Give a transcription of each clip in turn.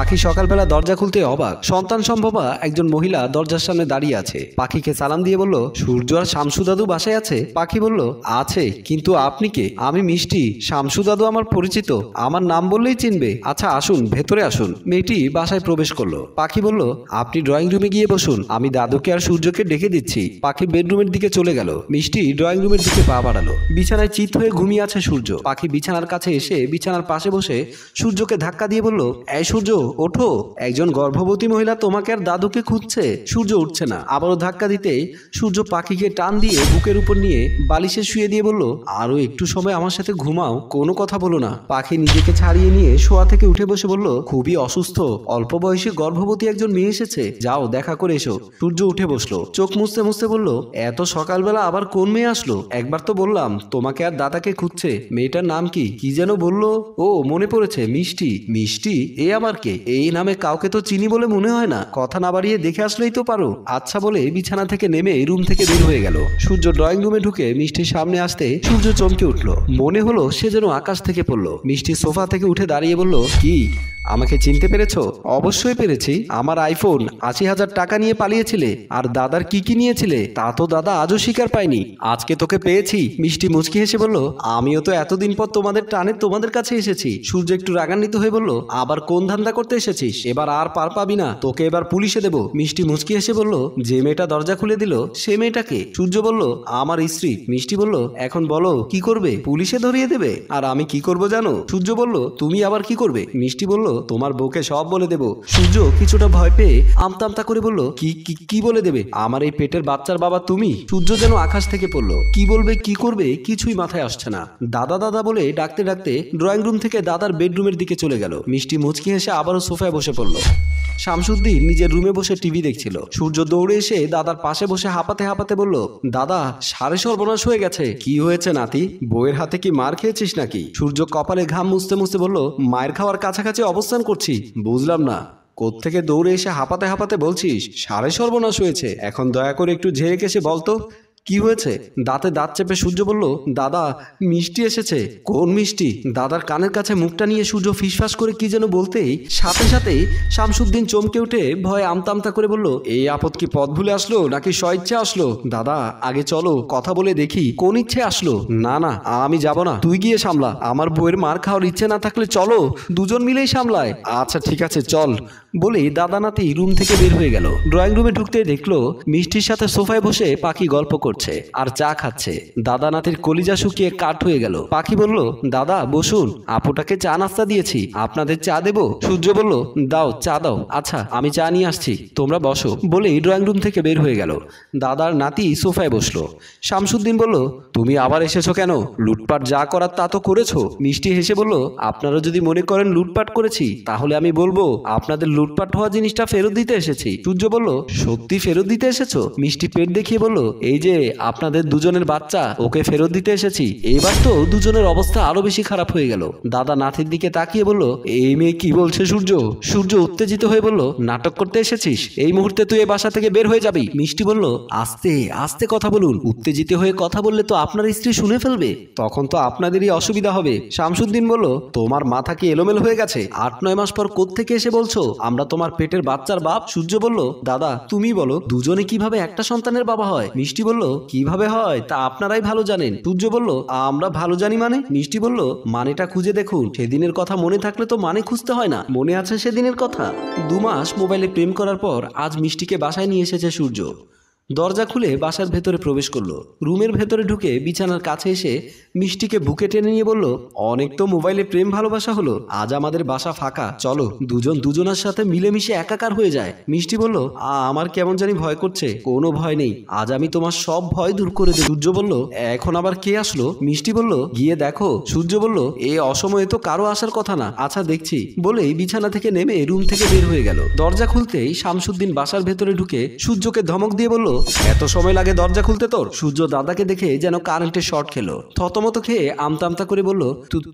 পাখি সকালবেলা দরজা খুলতে অবাক। সন্তান সম্ভবা একজন মহিলা দরজার সামনে দাঁড়িয়ে আছে। পাখিকে সালাম দিয়ে বলল, সূর্য আর শামসু দাদু বাসায় আছে? পাখি বলল, আছে, কিন্তু আপনি কে? আমি মিষ্টি। শামসু দাদু আমার পরিচিত, আমার নাম বললেই চিনবে। আচ্ছা আসুন, ভেতরে আসুন। মেয়েটি বাসায় প্রবেশ করলো। পাখি বলল, আপনি ড্রয়িং রুমে গিয়ে বসুন, আমি দাদুকে আর সূর্যকে ডেকে দিচ্ছি। পাখি বেডরুমের দিকে চলে গেল। মিষ্টি ড্রয়িং রুমের দিকে পা বাড়ালো। বিছানায় চিত হয়ে ঘুমিয়ে আছে সূর্য। পাখি বিছানার কাছে এসে বিছানার পাশে বসে সূর্যকে ধাক্কা দিয়ে বলল, এই সূর্য ওঠো, একজন গর্ভবতী মহিলা তোমাকে আর দাদুকে খুঁজছে। সূর্য উঠছে না। আবারও ধাক্কা দিতে সূর্য পাখিকে টান দিয়ে বুকের উপর নিয়ে বালিশে শুয়ে দিয়ে বলল, আরো একটু সময় আমার সাথে ঘুমাও, কোনো কথা বলো না। পাখি নিজেকে ছাড়িয়ে নিয়ে শোয়া থেকে উঠে বসে বলল, খুবই অসুস্থ, অল্প বয়সী গর্ভবতী একজন মেয়ে এসেছে, যাও দেখা করে এসো। সূর্য উঠে বসলো, চোখ মুছতে মুছতে বলল, এত সকালবেলা আবার কোন মেয়ে আসলো? একবার তো বললাম তোমাকে আর দাদাকে খুঁজছে। মেয়েটার নাম কি কি যেন বললো? ও মনে পড়েছে, মিষ্টি। মিষ্টি? এ আবার কে? এই নামে কাউকে তো চিনি বলে মনে হয় না। কথা না বাড়িয়ে দেখে আসলেই তো পারো। আচ্ছা বলে বিছানা থেকে নেমে রুম থেকে বের হয়ে গেল। সূর্য ড্রয়িং রুমে ঢুকে মিষ্টির সামনে আসতে সূর্য চমকে উঠলো। মনে হলো সে যেন আকাশ থেকে পড়লো। মিষ্টি সোফা থেকে উঠে দাঁড়িয়ে বলল, কি আমাকে চিনতে পেরেছো? অবশ্যই পেরেছি। আমার আইফোন ৮০,০০০ টাকা নিয়ে পালিয়েছিলে, আর দাদার কি কি নিয়েছিলে তা তো দাদা আজও স্বীকার পায়নি। আজকে তোকে পেয়েছি। মিষ্টি মুচকি হেসে বলল, আমিও তো এতদিন পর তোমাদের টানে তোমাদের কাছে এসেছি। সূর্য একটু রাগান্বিত হয়ে বলল, আবার কোন ধান্দা করতে এসেছিস? এবার আর পার পাবি না, তোকে এবার পুলিশে দেবো। মিষ্টি মুচকি হেসে বলল, যে মেয়েটা দরজা খুলে দিল সে মেয়েটাকে? সূর্য বলল, আমার স্ত্রী। মিষ্টি বলল, এখন বলো কি করবে? পুলিশে ধরিয়ে দেবে? আর আমি কি করব জানো? সূর্য বলল, তুমি আবার কি করবে? মিষ্টি বলল, তোমার বউকে সব বলে দেব। সূর্য কিছুটা ভয় পেয়ে আমতা আমতা করে বলল, কি কি কি বলে দেবে? আমার এই পেটের বাচ্চার বাবা তুমি? সূর্য যেন আকাশ থেকে পড়লো। কি বলবে কি করবে কিছুই মাথায় আসছে না। দাদা দাদা বলে ডাকতে ডাকতে ড্রয়িং রুম থেকে দাদার বেডরুমের দিকে চলে গেল। মিষ্টি মুচকি হেসে আবারও সোফায় বসে পড়লো। শামসুদ্দিন নিজের রুমে বসে টিভি দেখছিল। সূর্য দৌড়ে এসে দাদার পাশে বসে হাঁপাতে হাঁপাতে বলল, দাদা সাড়ে সর্বনাশ হয়ে গেছে। কি হয়েছে নাতি? বউয়ের হাতে কি মার খেয়েছিস নাকি? সূর্য কপালে ঘাম মুছতে মুছতে বলল, মায়ের খাওয়ার কাছাকাছি অবস্থান করছি। বুঝলাম না, কোত্থেকে দৌড়ে এসে হাঁপাতে হাঁপাতে বলছিস সাড়ে সর্বনাশ হয়েছে? এখন দয়া করে একটু ঝেড়ে কেসে বলতো কি হয়েছে? দাঁতে দাঁত চেপে সূর্য বলল, দাদা মিষ্টি এসেছে। কোন মিষ্টি? দাদার কানের কাছে মুখটা নিয়ে সূর্য ফিসফাস করে কি যেন বলতেই সাথে সাথেই শামসুদ্দিন চমকে উঠে ভয়ে আমতা আমতা করে বলল, এই আপদ কি পথ ভুলে আসলো নাকি স্বইচ্ছে আসলো? দাদা আগে চলো কথা বলে দেখি কোন ইচ্ছে আসলো। না না, আমি যাব না, তুই গিয়ে সামলা। আমার বউয়ের মার খাওয়ার ইচ্ছে না থাকলে চলো দুজন মিলেই সামলায়। আচ্ছা ঠিক আছে চল বলে দাদা নাতি রুম থেকে বের হয়ে গেল। ড্রয়িং রুমে ঢুকতে দেখলো মিষ্টির সাথে সোফায় বসে পাখি গল্প করছে আর চা খাচ্ছে। দাদা নাতির কলিজা শুকিয়ে কাঠ হয়ে গেল। পাখি বলল, দাদা বসুন, আপুটাকে চা নাস্তা দিয়েছি, আপনাদের চা দেবো? সূর্য বলল, দাও চা দাও। আচ্ছা আমি চা নিয়ে আসছি, তোমরা বসো বলেই ড্রয়িং রুম থেকে বের হয়ে গেল। দাদার নাতি সোফায় বসলো। শামসুদ্দিন বলল, তুমি আবার এসেছো কেন? লুটপাট যা করার তা তো করেছো। মিষ্টি হেসে বলল, আপনারা যদি মনে করেন লুটপাট করেছি তাহলে আমি বলবো আপনাদের লুটপাট হওয়া জিনিসটা ফেরত দিতে এসেছি। সূর্য বলল, সত্যি ফেরত দিতে এসেছো? মিষ্টি পেট দেখিয়ে বলল, এই যে আপনাদের দুজনের বাচ্চা, ওকে ফেরত দিতে এসেছি। এবার তো দুজনের অবস্থা আরো বেশি খারাপ হয়ে গেল। দাদা নাতির দিকে তাকিয়ে বলল, এই মেয়ে কি বলছে সূর্য? সূর্য উত্তেজিত হয়ে বলল, নাটক করতে এসেছিস? এই মুহূর্তে তুই এই বাসা থেকে বের হয়ে যাবি। মিষ্টি বলল, আস্তে আস্তে কথা বলুন, উত্তেজিত হয়ে কথা বললে তো আপনার স্ত্রী শুনে ফেলবে, তখন তো আপনাদেরই অসুবিধা হবে। শামসুদ্দিন বলল, তোমার মাথা কি এলোমেলো হয়ে গেছে? ৮-৯ মাস পর কোত্থেকে এসে বলছো আমরা তোমার পেটের বাচ্চার বাপ? সূর্য বলল, দাদা তুমি বলো দুজনে কিভাবে একটা সন্তানের বাবা হয়? মিষ্টি বলল, কিভাবে হয় তা আপনারাই ভালো জানেন। সূর্য বলল, আমরা ভালো জানি মানে? মিষ্টি বলল, মানেটা খুঁজে দেখুন। সেদিনের কথা মনে থাকলে তো মানে খুঁজতে হয় না। মনে আছে সেদিনের কথা? ২ মাস মোবাইলে প্রেম করার পর আজ মিষ্টিকে বাসায় নিয়ে এসেছে সূর্য। দরজা খুলে বাসার ভেতরে প্রবেশ করলো। রুমের ভেতরে ঢুকে বিছানার কাছে এসে মিষ্টিকে বুকে টেনে নিয়ে বলল, অনেক তো মোবাইলে প্রেম ভালোবাসা হলো, আজ আমাদের বাসা ফাঁকা, চলো দুজন দুজনের সাথে মিলেমিশে একাকার হয়ে যায়। মিষ্টি বলল, আমার কেমন জানি ভয় করছে। কোনো ভয় নেই, আজ আমি তোমার সব ভয় দূর করে দেব। সূর্য বলল, এখন আবার কে আসলো? মিষ্টি বলল, গিয়ে দেখো। সূর্য বলল, এ অসময়ে তো কারো আসার কথা না। আচ্ছা দেখছি বলেই বিছানা থেকে নেমে রুম থেকে বের হয়ে গেল। দরজা খুলতেই শামসুদ্দিন বাসার ভেতরে ঢুকে সূর্যকে ধমক দিয়ে বলল, এত সময় লাগে দরজা খুলতে তোর? সূর্য দাদাকে দেখে যেন কারেন্টের শর্ট খেলো। থতমত খেয়ে আমতা আমতা করে বলল,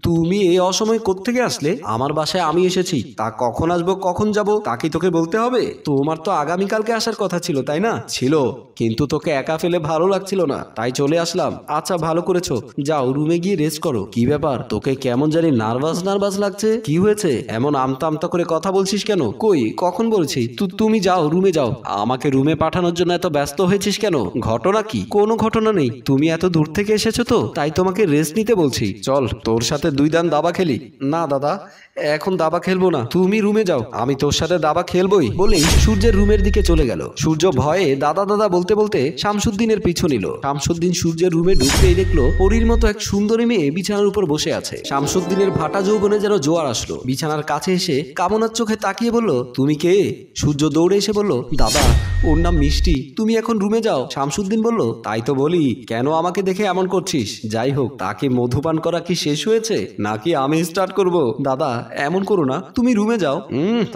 তুমি এই অসময় কোত্থেকে আসলে? আমার বাসায় আমি এসেছি, তা কখন আসবো কখন যাব তা কি তোকে বলতে হবে? তোমার তো আগামীকালকে আসার কথা ছিল, তাই না? ছিল, কিন্তু তোকে একা ফেলে ভালো লাগছিল না, তাই চলে আসলাম। আচ্ছা, ভালো করেছো, যাও রুমে গিয়ে রেস্ট করো। কি ব্যাপার, তোকে কেমন জানি নার্ভাস নার্ভাস লাগছে, কি হয়েছে? এমন আমতা আমতা করে কথা বলছিস কেন? কই, কখন বলছি তুমি যাও রুমে যাও। আমাকে রুমে পাঠানোর জন্য এত ব্যস্ত হয়েছিস কেন? ঘটনা কি? কোনো ঘটনা নেই, তুমি এত দূর থেকে এসেছো তো তাই তোমাকে রেস্ট নিতে বলছি। চল তোর সাথে 2 দান দাবা খেলি। না দাদা, এখন দাবা খেলবো না, তুমি রুমে যাও, আমি তোর সাথে দাবা খেলবই বলেই সূর্যের রুমের দিকে চলে গেল। সূর্য ভয়ে দাদা দাদা বলতে বলতে শামসুদ্দিনের পিছু নিল। শামসুদ্দিন সূর্যের রুমে ঢুকতেই দেখলো পরীর মতো এক সুন্দরী মেয়ে বিছানার উপর বসে আছে। শামসুদ্দিনের ভাটা যৌবনে যেন জোয়ার আসলো। বিছানার কাছে এসে কামনার চোখে তাকিয়ে বলল, তুমি কে? সূর্য দৌড়ে এসে বলল, দাদা, ওর নাম মিষ্টি, তুমি এখন রুমে যাও। শামসুদ্দিন বলল, তাই তো বলি, কেন আমাকে দেখে এমন করছিস? যাই হোক, তাকে মধুপান করা কি শেষ হয়েছে নাকি আমি স্টার্ট করব? দাদা, এমন করো না, তুমি রুমে যাও।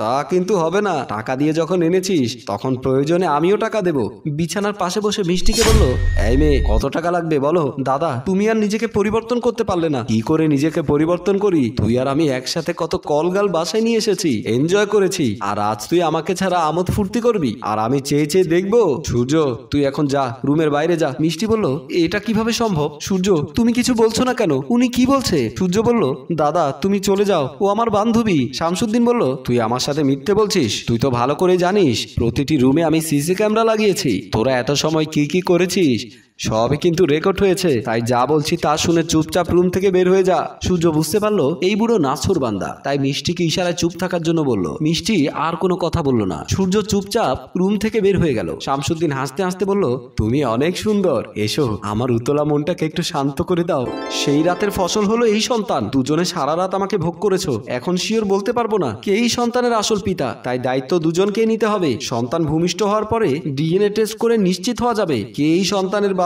তা কিন্তু হবে না, টাকা দিয়ে যখন এনেছিস তখন প্রয়োজনে আমিও টাকা দেব। বিছানার পাশে বসে মিষ্টিকে বলল, এই মেয়ে, কত টাকা লাগবে বলো? দাদা, তুমি আর নিজেকে পরিবর্তন করতে পারলে না। কি করে নিজেকে পরিবর্তন করি? তুই আর আমি একসাথে কত কলগাল বাসায় নিয়ে এসেছি, এনজয় করেছি, আর আজ তুই আমাকে ছাড়া আমোদ ফুর্তি করবি আর আমি চেয়ে চেয়ে দেখবো? সূর্য, তুই এখন যা, রুমের বাইরে যা। মিষ্টি বলল, এটা কিভাবে সম্ভব? সূর্য, তুমি কিছু বলছো না কেন? উনি কি বলছে? সূর্য বলল, দাদা, তুমি চলে যাও, ও আমার বান্ধবী। শামসুদ্দিন বলল, তুই আমার সাথে মিথ্যে বলছিস? তুই তো ভালো করে জানিস প্রতিটি রুমে আমি সিসি ক্যামেরা লাগিয়েছি। তোরা এত সময় কি কি করেছিস সবই কিন্তু রেকর্ড হয়েছে, তাই যা বলছি তা শুনে চুপচাপ রুম থেকে বের হয়ে যা। সূর্য বুঝতে পারলো এই বুড়ো নাছুর বান্দা, তাই মিষ্টিকে ইশারায় চুপ থাকার জন্য বলল। মিষ্টি আর কোনো কথা বলল না। সূর্য চুপচাপ রুম থেকে বের হয়ে গেল। শামসুদ্দিন হাসতে হাসতে বলল, তুমি অনেক সুন্দর, এসো, আমার উতলা মনটাকে একটু শান্ত করে দাও। সেই রাতের ফসল হলো এই সন্তান। দুজনে সারা রাত আমাকে ভোগ করেছো, এখন শিওর বলতে পারবো না কে এই সন্তানের আসল পিতা, তাই দায়িত্ব দুজনকেই নিতে হবে। সন্তান ভূমিষ্ঠ হওয়ার পরে ডিএনএ টেস্ট করে নিশ্চিত হওয়া যাবে কে এই সন্তানের বাবা।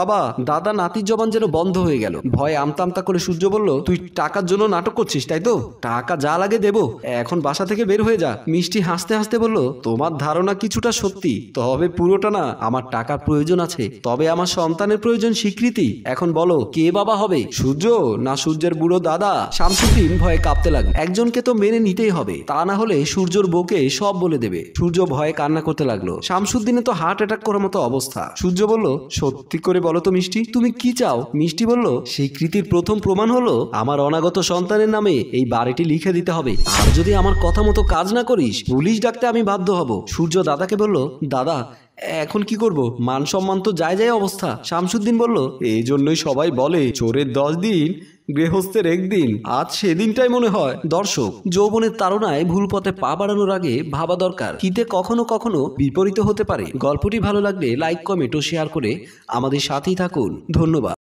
দাদা নাতির জবান যেন বন্ধ হয়ে গেল। ভয়ে আমতা আমতা করে সূর্য বলল, তুই টাকার জন্য নাটক করছিস তাই তো? টাকা যা লাগে দেবো, এখন বাসা থেকে বের হয়ে যা। মিষ্টি হাসতে হাসতে বলল, তোমার ধারণা কিছুটা সত্যি, তবে পুরোটা না। আমার টাকার প্রয়োজন আছে, তবে আমার সন্তানের প্রয়োজন স্বীকৃতি। এখন বলো, কে বাবা হবে, সূর্য না সূর্যের বুড়ো দাদা? শামসুদ্দিন ভয়ে কাঁপতে লাগলো। একজনকে তো মেনে নিতেই হবে, তা না হলে সূর্যর বউকে সব বলে দেবে। সূর্য ভয়ে কান্না করতে লাগলো। শামসুদ্দিনের তো হার্ট অ্যাটাক করার মতো অবস্থা। সূর্য বলল, সত্যি করে বলো তো মিষ্টি, তুমি কি চাও? মিষ্টি বলল, স্বীকৃতির প্রথম প্রমাণ হলো আমার অনাগত সন্তানের নামে এই বাড়িটি লিখে দিতে হবে, আর যদি আমার কথা মতো কাজ না করিস পুলিশ ডাকতে আমি বাধ্য হব। সূর্য দাদাকে বলল, দাদা, এখন কি করব? মান সম্মান তো যায় যায় অবস্থা। শামসুদ্দিন বলল, এই জন্যই সবাই বলে চোরের 10 দিন গৃহস্থের 1 দিন। আজ সেদিনটাই মনে হয়। দর্শক, যৌবনের তাড়নায় ভুল পথে পা বাড়ানোর আগে ভাবা দরকার, হিতে কখনো কখনো বিপরীত হতে পারে। গল্পটি ভালো লাগলে লাইক, কমেন্ট ও শেয়ার করে আমাদের সাথেই থাকুন। ধন্যবাদ।